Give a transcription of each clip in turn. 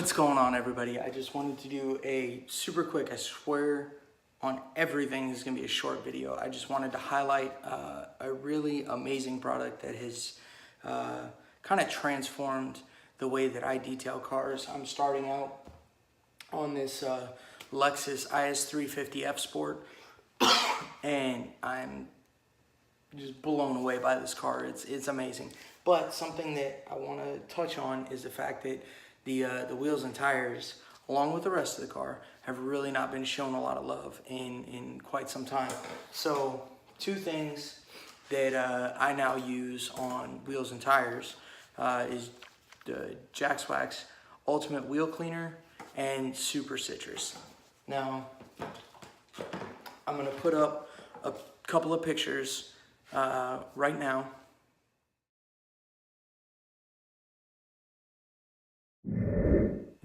What's going on, everybody? I just wanted to do a super quick, I swear on everything, this is going to be a short video. I just wanted to highlight a really amazing product that has kind of transformed the way that I detail cars. I'm starting out on this Lexus IS350 F Sport, and I'm just blown away by this car. It's amazing. But something that I want to touch on is the fact that the wheels and tires, along with the rest of the car, have really not been shown a lot of love in quite some time. So two things that I now use on wheels and tires is the JaxWax Ultimate Wheel Cleaner and Super Citrus. Now, I'm going to put up a couple of pictures right now.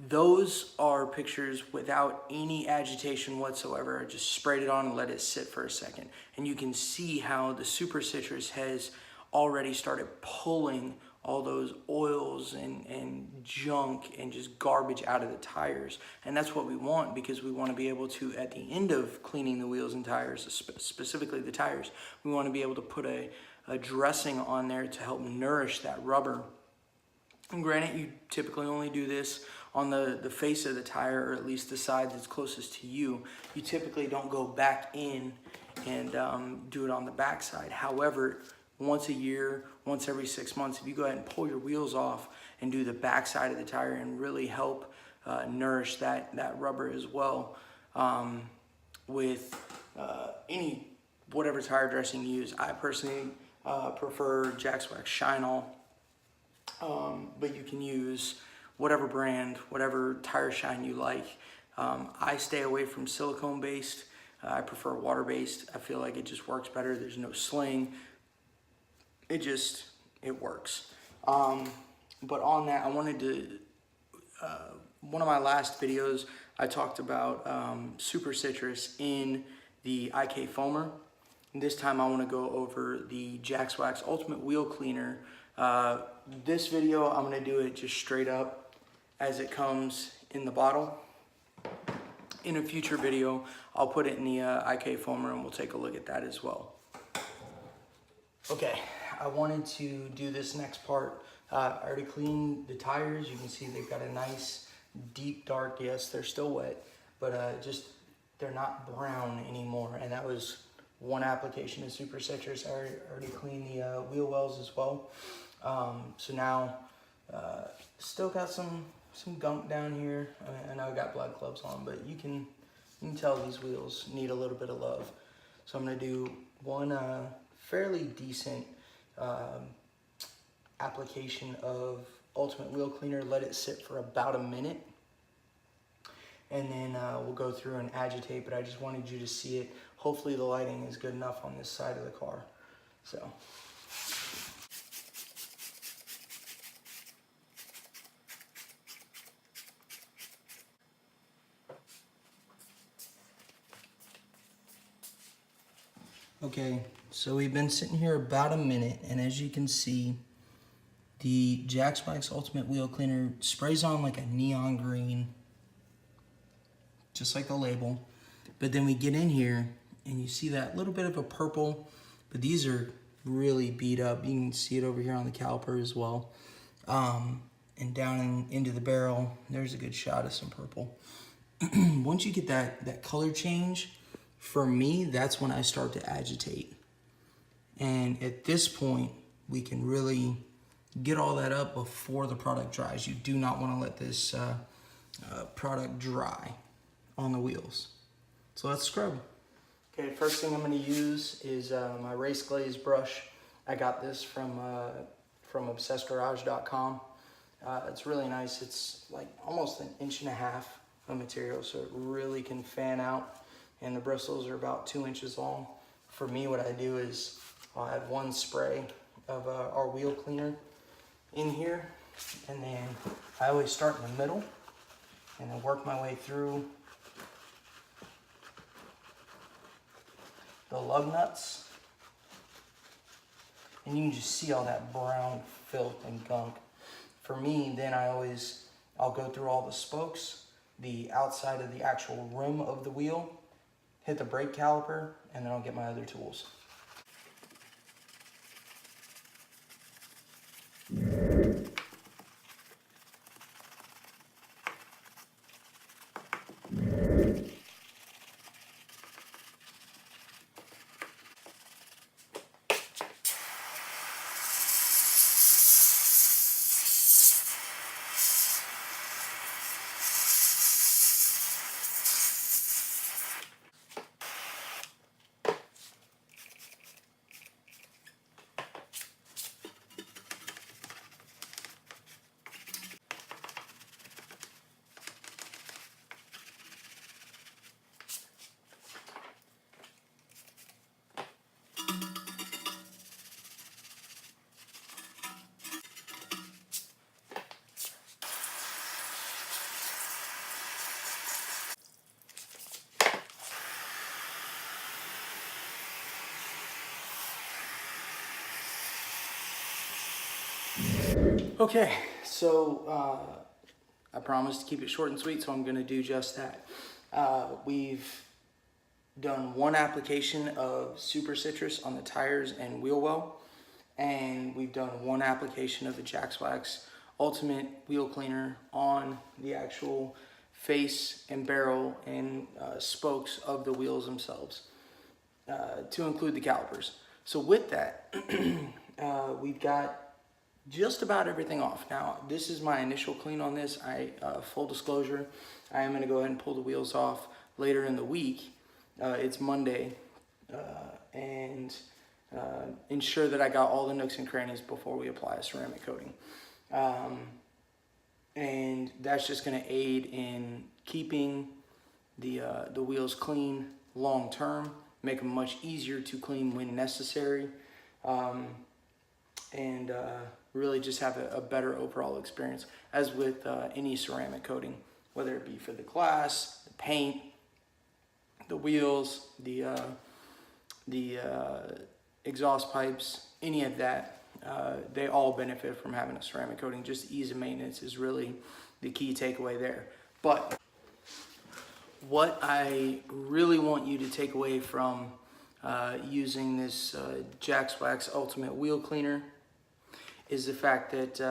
Those are pictures without any agitation whatsoever. I just sprayed it on and let it sit for a second. And you can see how the Super Citrus has already started pulling all those oils and junk and just garbage out of the tires. And that's what we want, because we want to be able to, at the end of cleaning the wheels and tires, specifically the tires, we want to be able to put a dressing on there to help nourish that rubber. And granted, you typically only do this on the face of the tire, or at least the side that's closest to you. You typically don't go back in and do it on the back side. However, once a year, once every 6 months, if you go ahead and pull your wheels off and do the back side of the tire and really help nourish that rubber as well, with whatever tire dressing you use. I personally prefer JaxWax Shine All. But you can use whatever brand, whatever tire shine you like. I stay away from silicone based. I prefer water based. I feel like it just works better. There's no sling. It works. But on that, I wanted to, one of my last videos, I talked about Super Citrus in the IK foamer. And this time I want to go over the JaxWax Ultimate Wheel Cleaner. This video, I'm going to do it just straight up as it comes in the bottle. In a future video, I'll put it in the IK foamer and we'll take a look at that as well. Okay, I wanted to do this next part. I already cleaned the tires. You can see they've got a nice deep dark, yes, they're still wet, but they're not brown anymore. And that was one application of Super Citrus. I already cleaned the wheel wells as well. So now, still got some gunk down here. I know I got black gloves on, but you can tell these wheels need a little bit of love. So I'm gonna do one fairly decent application of Ultimate Wheel Cleaner, let it sit for about a minute, and then we'll go through and agitate, but I just wanted you to see it. Hopefully the lighting is good enough on this side of the car. So. Okay, so we've been sitting here about a minute, and as you can see, the JaxWax Ultimate Wheel Cleaner sprays on like a neon green, just like the label. But then we get in here, and you see that little bit of a purple, but these are really beat up. You can see it over here on the caliper as well. And down into the barrel, there's a good shot of some purple. Once you get that color change, for me, that's when I start to agitate. And at this point, we can really get all that up before the product dries. You do not want to let this product dry on the wheels. So let's scrub. Okay, first thing I'm going to use is my Race Glaze brush. I got this from obsessgarage.com. It's really nice. It's like almost 1.5 inches of material, so it really can fan out. And the bristles are about 2 inches long. For me, what I do is I'll add one spray of our wheel cleaner in here, and then I always start in the middle and then work my way through the lug nuts. And you can just see all that brown filth and gunk. For me, then I always I'll go through all the spokes, the outside of the actual rim of the wheel, hit the brake caliper, and then I'll get my other tools. Okay, so I promised to keep it short and sweet, so I'm going to do just that. We've done one application of Super Citrus on the tires and wheel well, and we've done one application of the JaxWax Ultimate Wheel Cleaner on the actual face and barrel and spokes of the wheels themselves, to include the calipers. So with that, we've got just about everything off. Now, this is my initial clean on this. Full disclosure, I am going to go ahead and pull the wheels off later in the week. It's Monday, and ensure that I got all the nooks and crannies before we apply a ceramic coating. And that's just going to aid in keeping the wheels clean long term, make them much easier to clean when necessary, and really just have a better overall experience, as with any ceramic coating, whether it be for the glass, the paint, the wheels, the exhaust pipes, any of that. They all benefit from having a ceramic coating. Just ease of maintenance is really the key takeaway there. But what I really want you to take away from using this JaxWax Ultimate Wheel Cleaner is the fact that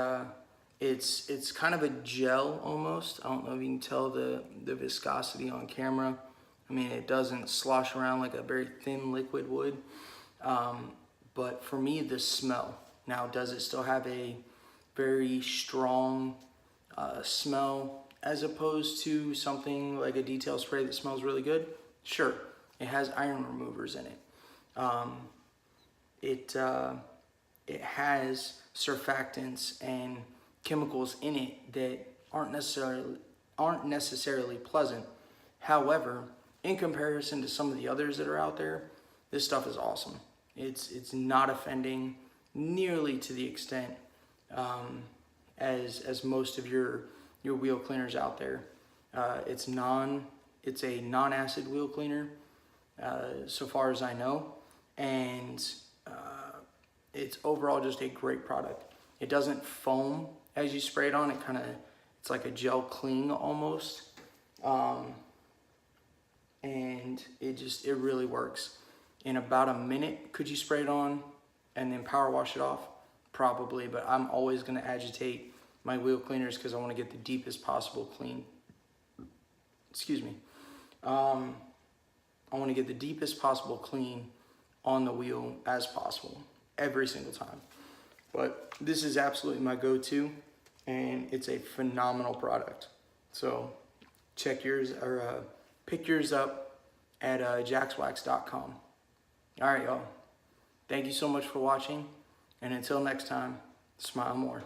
it's kind of a gel almost. I don't know if you can tell the viscosity on camera. I mean, it doesn't slosh around like a very thin liquid would. But for me, the smell. Now, does it still have a very strong smell as opposed to something like a detail spray that smells really good? Sure, it has iron removers in it. It has surfactants and chemicals in it that aren't necessarily pleasant. However, in comparison to some of the others that are out there, this stuff is awesome. It's not offending nearly to the extent as most of your wheel cleaners out there. It's a non-acid wheel cleaner, so far as I know, and it's overall just a great product. It doesn't foam as you spray it on. It's like a gel cling almost, and it really works. In about a minute, could you spray it on and then power wash it off? Probably, but I'm always going to agitate my wheel cleaners because I want to get the deepest possible clean. Excuse me. I want to get the deepest possible clean on the wheel as possible every single time. But this is absolutely my go-to, and it's a phenomenal product. So check yours, or pick yours up at JaxWax.com. All right, y'all. Thank you so much for watching, and until next time, smile more.